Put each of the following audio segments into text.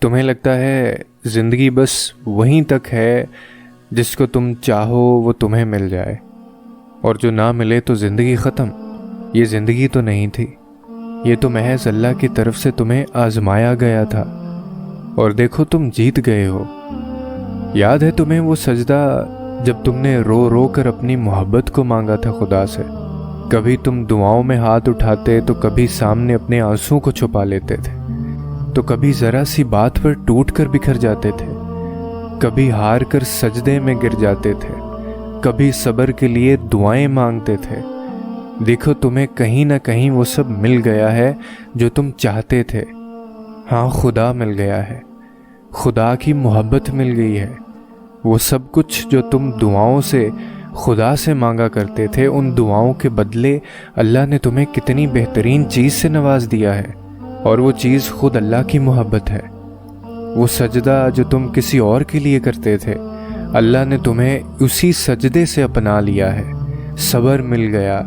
تمہیں لگتا ہے زندگی بس وہیں تک ہے جس کو تم چاہو وہ تمہیں مل جائے، اور جو نہ ملے تو زندگی ختم۔ یہ زندگی تو نہیں تھی، یہ تو محض اللہ کی طرف سے تمہیں آزمایا گیا تھا، اور دیکھو تم جیت گئے ہو۔ یاد ہے تمہیں وہ سجدہ جب تم نے رو رو کر اپنی محبت کو مانگا تھا خدا سے؟ کبھی تم دعاؤں میں ہاتھ اٹھاتے تو کبھی سامنے اپنے آنسوں کو چھپا لیتے تھے، تو کبھی ذرا سی بات پر ٹوٹ کر بکھر جاتے تھے، کبھی ہار کر سجدے میں گر جاتے تھے، کبھی صبر کے لیے دعائیں مانگتے تھے۔ دیکھو تمہیں کہیں نہ کہیں وہ سب مل گیا ہے جو تم چاہتے تھے۔ ہاں، خدا مل گیا ہے، خدا کی محبت مل گئی ہے۔ وہ سب کچھ جو تم دعاؤں سے خدا سے مانگا کرتے تھے، ان دعاؤں کے بدلے اللہ نے تمہیں کتنی بہترین چیز سے نواز دیا ہے، اور وہ چیز خود اللہ کی محبت ہے۔ وہ سجدہ جو تم کسی اور کے لیے کرتے تھے، اللہ نے تمہیں اسی سجدے سے اپنا لیا ہے۔ صبر مل گیا،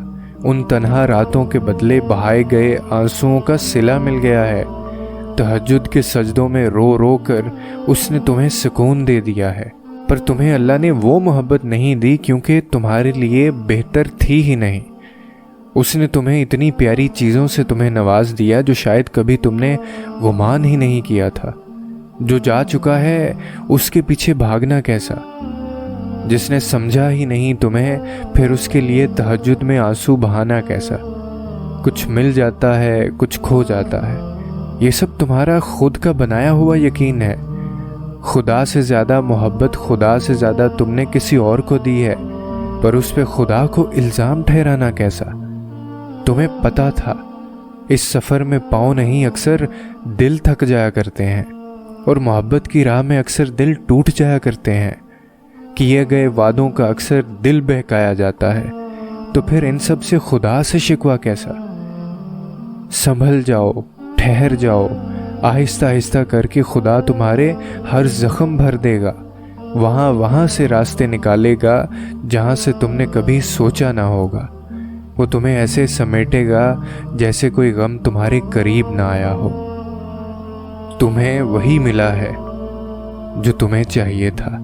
ان تنہا راتوں کے بدلے بہائے گئے آنسوؤں کا صلہ مل گیا ہے۔ تہجد کے سجدوں میں رو رو کر اس نے تمہیں سکون دے دیا ہے۔ پر تمہیں اللہ نے وہ محبت نہیں دی کیونکہ تمہارے لیے بہتر تھی ہی نہیں۔ اس نے تمہیں اتنی پیاری چیزوں سے تمہیں نواز دیا جو شاید کبھی تم نے گمان ہی نہیں کیا تھا۔ جو جا چکا ہے اس کے پیچھے بھاگنا کیسا؟ جس نے سمجھا ہی نہیں تمہیں، پھر اس کے لیے تہجد میں آنسو بہانا کیسا؟ کچھ مل جاتا ہے، کچھ کھو جاتا ہے، یہ سب تمہارا خود کا بنایا ہوا یقین ہے۔ خدا سے زیادہ محبت، خدا سے زیادہ تم نے کسی اور کو دی ہے، پر اس پہ خدا کو الزام ٹھہرانا کیسا؟ تمہیں پتا تھا اس سفر میں پاؤں نہیں، اکثر دل تھک جایا کرتے ہیں، اور محبت کی راہ میں اکثر دل ٹوٹ جایا کرتے ہیں، کیے گئے وعدوں کا اکثر دل بہکایا جاتا ہے، تو پھر ان سب سے خدا سے شکوہ کیسا؟ سنبھل جاؤ، ٹھہر جاؤ، آہستہ آہستہ کر کے خدا تمہارے ہر زخم بھر دے گا، وہاں سے راستے نکالے گا جہاں سے تم نے کبھی سوچا نہ ہوگا۔ وہ تمہیں ایسے سمیٹے گا جیسے کوئی غم تمہارے قریب نہ آیا ہو۔ تمہیں وہی ملا ہے جو تمہیں چاہیے تھا۔